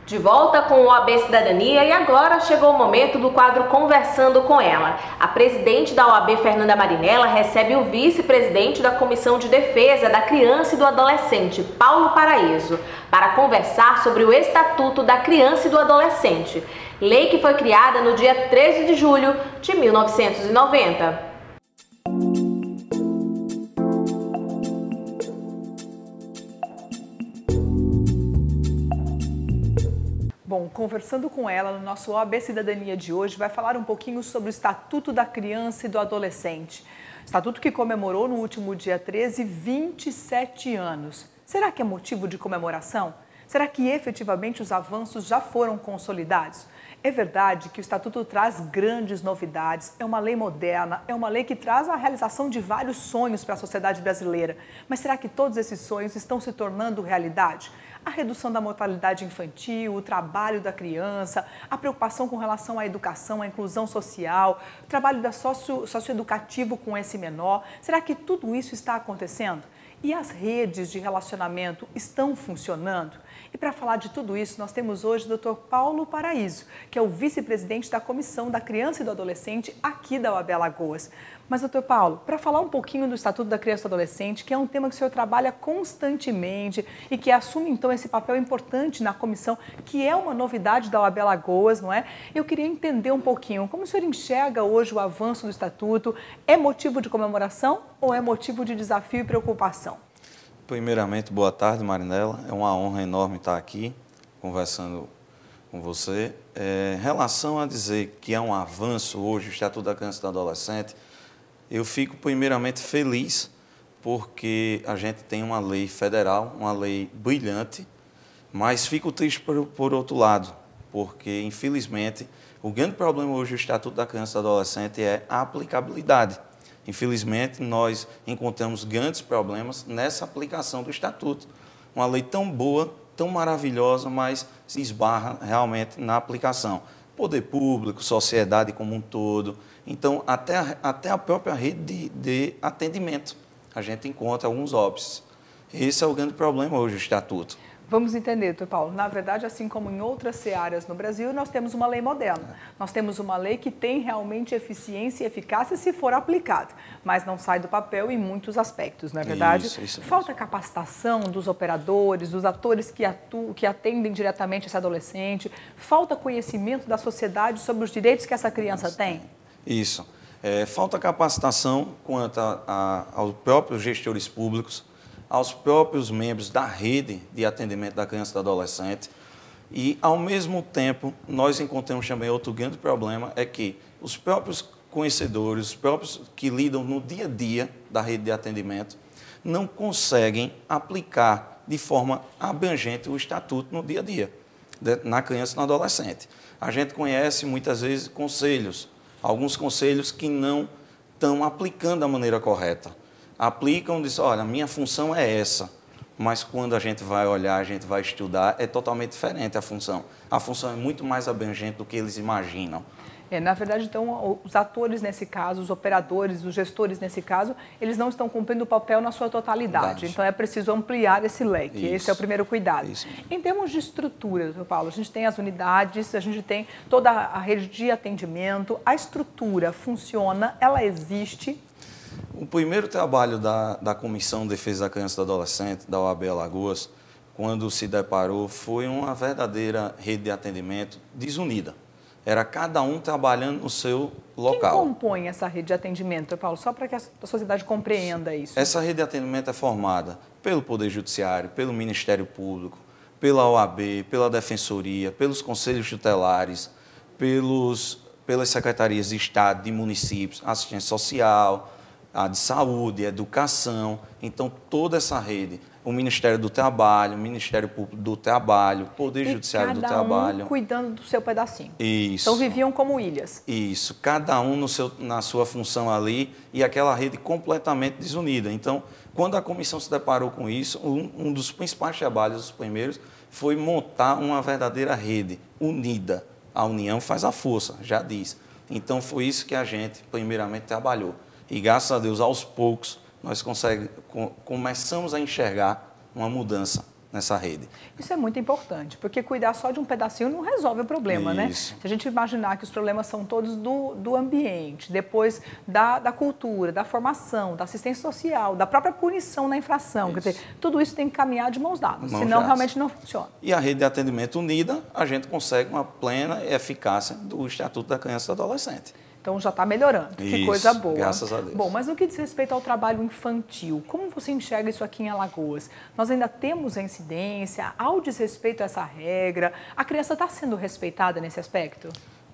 De volta com o OAB Cidadania e agora chegou o momento do quadro Conversando com ela. A presidente da OAB, Fernanda Marinella, recebe o vice-presidente da Comissão de Defesa da Criança e do Adolescente, Paulo Paraíso, para conversar sobre o Estatuto da Criança e do Adolescente, lei que foi criada no dia 13 de julho de 1990. Bom, conversando com ela no nosso OAB Cidadania de hoje, vai falar um pouquinho sobre o Estatuto da Criança e do Adolescente. Estatuto que comemorou no último dia 13 27 anos. Será que é motivo de comemoração? Será que efetivamente os avanços já foram consolidados? É verdade que o Estatuto traz grandes novidades, é uma lei moderna, é uma lei que traz a realização de vários sonhos para a sociedade brasileira. Mas será que todos esses sonhos estão se tornando realidade? A redução da mortalidade infantil, o trabalho da criança, a preocupação com relação à educação, à inclusão social, o trabalho socioeducativo com esse menor. Será que tudo isso está acontecendo? E as redes de relacionamento estão funcionando? E para falar de tudo isso, nós temos hoje o Dr. Paulo Paraíso, que é o vice-presidente da Comissão da Criança e do Adolescente aqui da OAB Alagoas. Mas, Dr. Paulo, para falar um pouquinho do Estatuto da Criança e do Adolescente, que é um tema que o senhor trabalha constantemente e que assume, então, esse papel importante na comissão, que é uma novidade da OAB Alagoas, não é? Eu queria entender um pouquinho como o senhor enxerga hoje o avanço do Estatuto. É motivo de comemoração ou é motivo de desafio e preocupação? Primeiramente, boa tarde, Marinella. É uma honra enorme estar aqui conversando com você. Em relação a dizer que é um avanço hoje o Estatuto da Criança e do Adolescente, eu fico primeiramente feliz porque a gente tem uma lei federal, uma lei brilhante, mas fico triste por outro lado, porque, infelizmente, o grande problema hoje do Estatuto da Criança e do Adolescente é a aplicabilidade. Infelizmente, nós encontramos grandes problemas nessa aplicação do Estatuto. Uma lei tão boa, tão maravilhosa, mas se esbarra realmente na aplicação. Poder público, sociedade como um todo. Então, até a própria rede de atendimento, a gente encontra alguns óbices. Esse é o grande problema hoje do Estatuto. Vamos entender, doutor Paulo. Na verdade, assim como em outras searas no Brasil, nós temos uma lei moderna. Nós temos uma lei que tem realmente eficiência e eficácia se for aplicada, mas não sai do papel em muitos aspectos, não é verdade? Isso Falta capacitação dos operadores, dos atores que atendem diretamente esse adolescente. Falta conhecimento da sociedade sobre os direitos que essa criança tem. Isso. Falta capacitação quanto aos próprios gestores públicos, aos próprios membros da rede de atendimento da criança e do adolescente. E, ao mesmo tempo, nós encontramos também outro grande problema, é que os próprios conhecedores, os próprios que lidam no dia a dia da rede de atendimento, não conseguem aplicar de forma abrangente o Estatuto no dia a dia, na criança e no adolescente. A gente conhece, muitas vezes, conselhos, alguns conselhos que não estão aplicando da maneira correta. Aplicam, dizem, olha, a minha função é essa, mas quando a gente vai olhar, a gente vai estudar, é totalmente diferente a função. A função é muito mais abrangente do que eles imaginam. Na verdade, então, os atores nesse caso, os operadores, os gestores nesse caso, eles não estão cumprindo o papel na sua totalidade. Então, é preciso ampliar esse leque. Isso. Esse é o primeiro cuidado. Isso. Em termos de estrutura, doutor Paulo, a gente tem as unidades, a gente tem toda a rede de atendimento. A estrutura funciona, ela existe. O primeiro trabalho da Comissão de Defesa da Criança e do Adolescente, da OAB Alagoas, quando se deparou, foi uma verdadeira rede de atendimento desunida. Era cada um trabalhando no seu local. Quem compõe essa rede de atendimento, doutor Paulo? Só para que a sociedade compreenda isso. Essa rede de atendimento é formada pelo Poder Judiciário, pelo Ministério Público, pela OAB, pela Defensoria, pelos Conselhos Tutelares, pelas Secretarias de Estado, de municípios, assistência social, a de saúde, educação. Então, toda essa rede, o Ministério do Trabalho, o Ministério Público do Trabalho, o Poder Judiciário do Trabalho. Cada um cuidando do seu pedacinho. Isso. Então, viviam como ilhas. Isso, cada um na sua função ali e aquela rede completamente desunida. Então, quando a comissão se deparou com isso, um dos principais trabalhos, os primeiros, foi montar uma verdadeira rede unida. A união faz a força, já diz. Então, foi isso que a gente, primeiramente, trabalhou. E, graças a Deus, aos poucos, nós começamos a enxergar uma mudança nessa rede. Isso é muito importante, porque cuidar só de um pedacinho não resolve o problema, né? Isso. Se a gente imaginar que os problemas são todos do ambiente, depois da cultura, da formação, da assistência social, da própria punição na infração, quer dizer, tudo isso tem que caminhar de mãos dadas, senão realmente não funciona. E a rede de atendimento unida, a gente consegue uma plena eficácia do Estatuto da Criança e do Adolescente. Então já está melhorando, que Isso, coisa boa. Graças a Deus. Bom, mas no que diz respeito ao trabalho infantil, como você enxerga isso aqui em Alagoas? Nós ainda temos a incidência, há o desrespeito a essa regra, a criança está sendo respeitada nesse aspecto?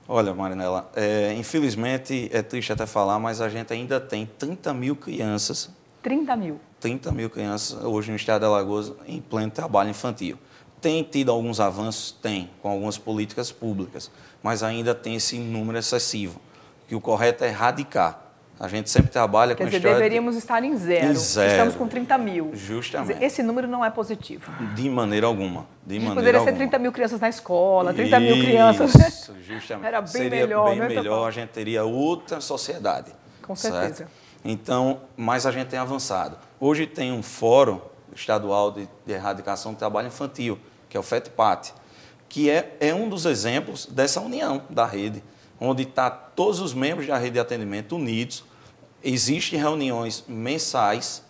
Olha, Marinela, infelizmente, é triste até falar, mas a gente ainda tem 30 mil crianças. 30 mil? 30 mil crianças hoje no estado de Alagoas em pleno trabalho infantil. Tem tido alguns avanços? Tem, com algumas políticas públicas, mas ainda tem esse número excessivo, que o correto é erradicar. A gente sempre trabalha com a história... deveríamos estar em zero. Estamos com 30 mil. Justamente. Quer dizer, esse número não é positivo. De maneira alguma. Poderia ser 30 mil crianças na escola, 30 mil crianças... Isso, justamente. Era bem Seria melhor. Bem melhor, a gente teria outra sociedade. Com certeza. Certo? Então, mas a gente tem avançado. Hoje tem um fórum estadual de erradicação do trabalho infantil, que é o FETPAT, que é um dos exemplos dessa união da rede, onde está todos os membros da rede de atendimento unidos. Existem reuniões mensais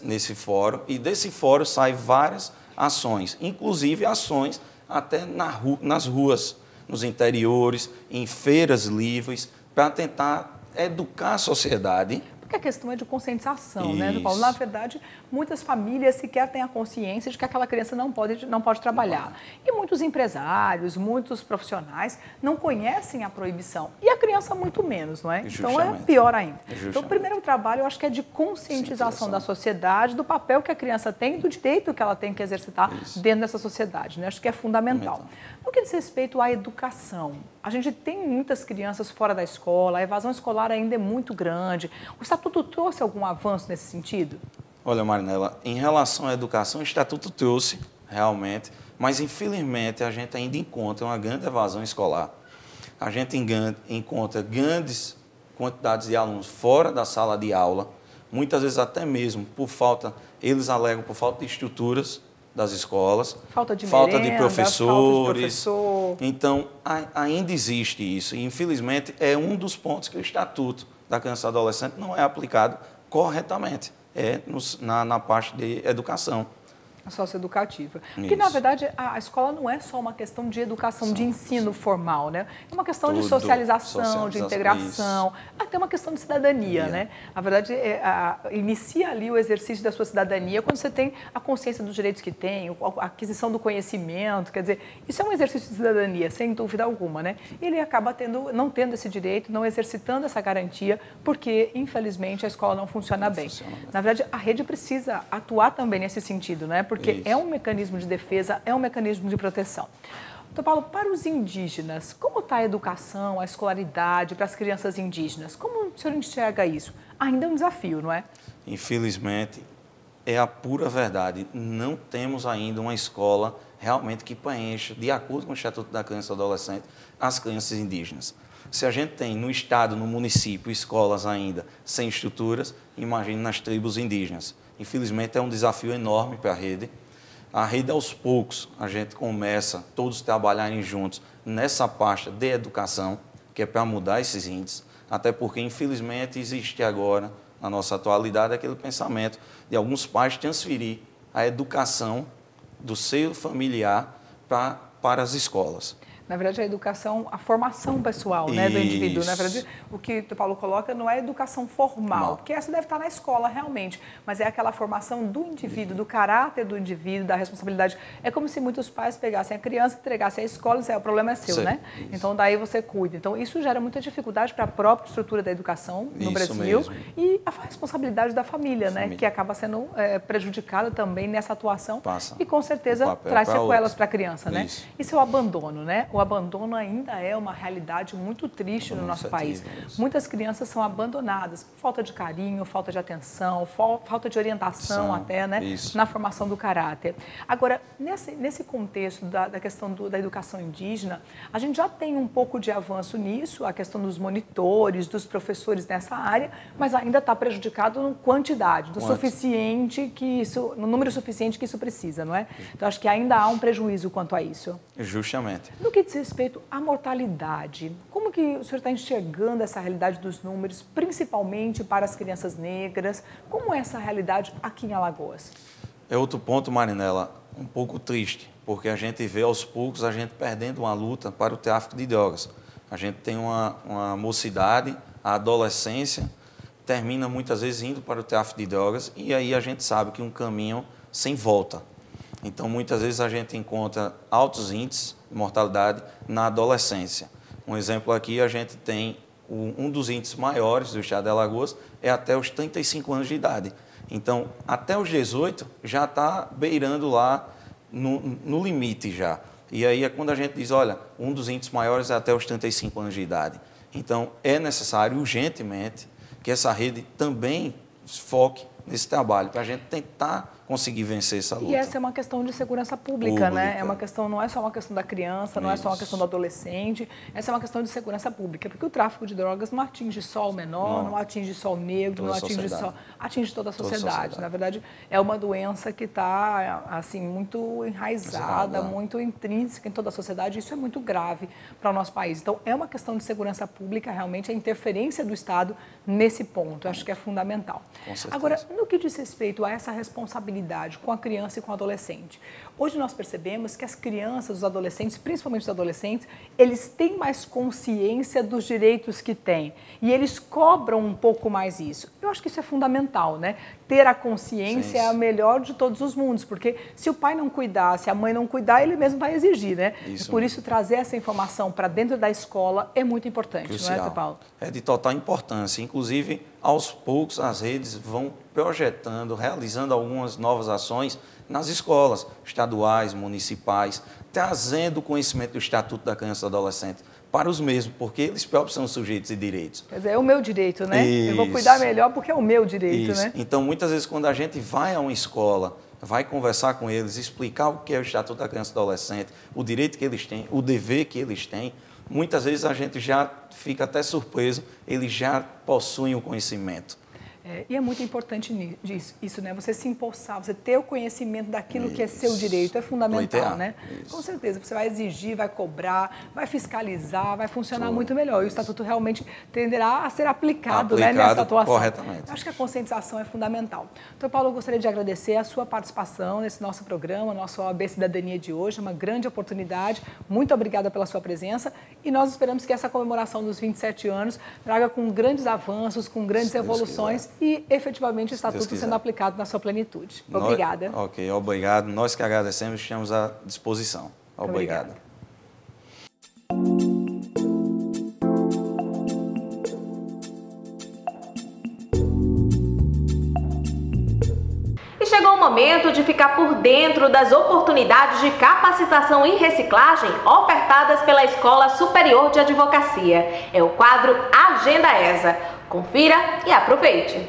nesse fórum, e desse fórum saem várias ações, inclusive ações até nas ruas, nos interiores, em feiras livres, para tentar educar a sociedade. Porque a questão é de conscientização, né, do Paulo? Na verdade, muitas famílias sequer têm a consciência de que aquela criança não pode trabalhar. E muitos empresários, muitos profissionais não conhecem a proibição. E a criança muito menos, não é? Então é pior ainda. Então o primeiro trabalho, eu acho que é de conscientização da sociedade, do papel que a criança tem e do direito que ela tem que exercitar dentro dessa sociedade, né? Acho que é fundamental. No que diz respeito à educação, a gente tem muitas crianças fora da escola, a evasão escolar ainda é muito grande. O Estatuto trouxe algum avanço nesse sentido? Olha, Marinela, em relação à educação, o Estatuto trouxe, realmente, mas infelizmente a gente ainda encontra uma grande evasão escolar. A gente encontra grandes quantidades de alunos fora da sala de aula, muitas vezes até mesmo por falta, eles alegam por falta de estruturas das escolas, falta de professores. Então, ainda existe isso. E, infelizmente, é um dos pontos que o Estatuto da Criança e Adolescente não é aplicado corretamente. Na parte de educação. A socioeducativa. Porque, na verdade, a escola não é só uma questão de educação, de ensino formal, né? É uma questão de socialização, de integração, até uma questão de cidadania, né? Na verdade, inicia ali o exercício da sua cidadania quando você tem a consciência dos direitos que tem, a aquisição do conhecimento, quer dizer, isso é um exercício de cidadania, sem dúvida alguma, né? E ele acaba não tendo esse direito, não exercitando essa garantia, porque, infelizmente, a escola não funciona bem. Na verdade, a rede precisa atuar também nesse sentido, né? Porque é um mecanismo de defesa, é um mecanismo de proteção. Então, Paulo, para os indígenas, como está a educação, a escolaridade para as crianças indígenas? Como o senhor enxerga isso? Ainda é um desafio, não é? Infelizmente, é a pura verdade. Não temos ainda uma escola realmente que preencha, de acordo com o Estatuto da Criança e do Adolescente, as crianças indígenas. Se a gente tem no estado, no município, escolas ainda sem estruturas, imagine nas tribos indígenas. Infelizmente, é um desafio enorme para a rede. A rede, aos poucos, a gente começa todos trabalharem juntos nessa pasta de educação, que é para mudar esses índices, até porque, infelizmente, existe agora, na nossa atualidade, aquele pensamento de alguns pais transferir a educação do seio familiar para as escolas. Na verdade, a educação, a formação pessoal, né, do indivíduo. Na verdade, o que o Paulo coloca não é educação formal, porque essa deve estar na escola realmente, mas é aquela formação do indivíduo, do caráter do indivíduo, da responsabilidade. É como se muitos pais pegassem a criança, entregassem à escola e dissessem, o problema é seu, né? Então, daí você cuida. Então, isso gera muita dificuldade para a própria estrutura da educação no Brasil e a responsabilidade da família, né, que acaba sendo prejudicada também nessa atuação e, com certeza, traz sequelas para a criança, né? Isso é o abandono, né? O o abandono ainda é uma realidade muito triste no nosso país. Muitas crianças são abandonadas por falta de carinho, falta de atenção, falta de orientação até, né, na formação do caráter. Agora, nesse contexto da questão da educação indígena, a gente já tem um pouco de avanço nisso, a questão dos monitores, dos professores nessa área, mas ainda está prejudicado em quantidade, no número suficiente que isso precisa, não é? Então, acho que ainda há um prejuízo quanto a isso. Justamente. No que diz respeito à mortalidade, como que o senhor está enxergando essa realidade dos números, principalmente para as crianças negras? Como é essa realidade aqui em Alagoas? É outro ponto, Marinela, um pouco triste, porque a gente vê aos poucos a gente perdendo uma luta para o tráfico de drogas. A gente tem uma mocidade, a adolescência, termina muitas vezes indo para o tráfico de drogas e aí a gente sabe que um caminho sem volta. Então, muitas vezes a gente encontra altos índices de mortalidade na adolescência. Um exemplo aqui, a gente tem um dos índices maiores do estado de Alagoas, é até os 35 anos de idade. Então, até os 18 já está beirando lá no limite já. E aí é quando a gente diz, olha, um dos índices maiores é até os 35 anos de idade. Então, é necessário urgentemente que essa rede também foque nesse trabalho, para a gente tentar conseguir vencer essa luta. E essa é uma questão de segurança pública, né? É uma questão, não é só uma questão da criança, não é só uma questão do adolescente, essa é uma questão de segurança pública, porque o tráfico de drogas não atinge só o menor, não atinge só o negro, não atinge só, atinge toda a sociedade. Na verdade, é uma doença que está, assim, muito enraizada, muito intrínseca em toda a sociedade, e isso é muito grave para o nosso país. Então, é uma questão de segurança pública, realmente, a interferência do Estado nesse ponto, eu acho que é fundamental. Com certeza. Agora, no que diz respeito a essa responsabilidade com a criança e com o adolescente. Hoje nós percebemos que as crianças, os adolescentes, principalmente os adolescentes, eles têm mais consciência dos direitos que têm e eles cobram um pouco mais isso. Eu acho que isso é fundamental, né? Ter a consciência é a melhor de todos os mundos, porque se o pai não cuidar, se a mãe não cuidar, ele mesmo vai exigir, né? E por isso trazer essa informação para dentro da escola é muito importante, crucial. Não é, Paulo? É de total importância. Inclusive, aos poucos, as redes vão projetando, realizando algumas novas ações nas escolas estaduais, municipais, trazendo o conhecimento do Estatuto da Criança e do Adolescente para os mesmos, porque eles próprios são sujeitos de direitos. Quer dizer, é o meu direito, né? Eu vou cuidar melhor porque é o meu direito, né? Então, muitas vezes, quando a gente vai a uma escola, vai conversar com eles, explicar o que é o Estatuto da Criança e do Adolescente, o direito que eles têm, o dever que eles têm, muitas vezes a gente já fica até surpreso, eles já possuem o conhecimento. E é muito importante isso, né? Você se empossar, você ter o conhecimento daquilo que é seu direito, é fundamental, né? Com certeza, você vai exigir, vai cobrar, vai fiscalizar, vai funcionar muito melhor. E o Estatuto realmente tenderá a ser aplicado, né, nessa atuação. Corretamente. Acho que a conscientização é fundamental. Então, Paulo, eu gostaria de agradecer a sua participação nesse nosso programa, nosso OAB Cidadania de hoje, é uma grande oportunidade. Muito obrigada pela sua presença e nós esperamos que essa comemoração dos 27 anos traga com grandes avanços, com grandes evoluções e, efetivamente, o Estatuto sendo aplicado na sua plenitude. Obrigada. Ok, obrigado. Nós que agradecemos, estamos à disposição. Obrigado. E chegou o momento de ficar por dentro das oportunidades de capacitação e reciclagem ofertadas pela Escola Superior de Advocacia. É o quadro Agenda ESA. Confira e aproveite!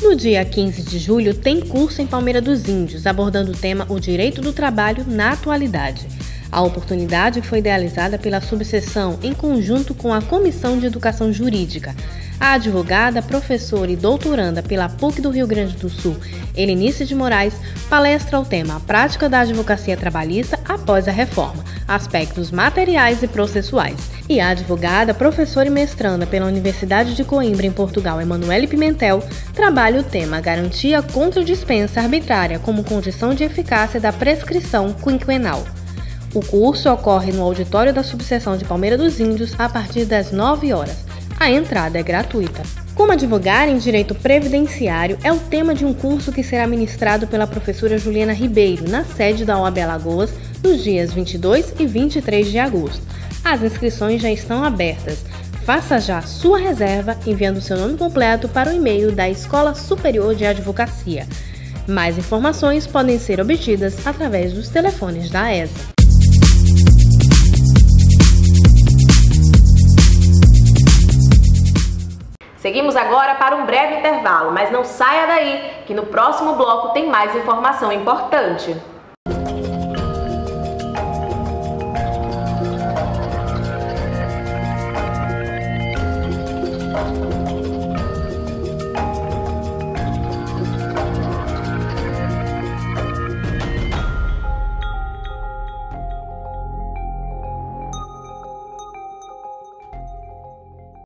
No dia 15 de julho tem curso em Palmeira dos Índios, abordando o tema O Direito do Trabalho na Atualidade. A oportunidade foi idealizada pela subseção em conjunto com a Comissão de Educação Jurídica. A advogada, professora e doutoranda pela PUC do Rio Grande do Sul, Helenice de Moraes, palestra o tema A Prática da Advocacia Trabalhista após a Reforma, aspectos materiais e processuais. E a advogada, professora e mestranda pela Universidade de Coimbra, em Portugal, Emanuele Pimentel, trabalha o tema Garantia contra dispensa arbitrária como condição de eficácia da prescrição quinquenal. O curso ocorre no auditório da subseção de Palmeira dos Índios a partir das 9 horas. A entrada é gratuita. Como advogar em direito previdenciário é o tema de um curso que será ministrado pela professora Juliana Ribeiro, na sede da OAB Alagoas, nos dias 22 e 23 de agosto. As inscrições já estão abertas. Faça já sua reserva enviando seu nome completo para o e-mail da Escola Superior de Advocacia. Mais informações podem ser obtidas através dos telefones da AESA. Seguimos agora para um breve intervalo, mas não saia daí, que no próximo bloco tem mais informação importante.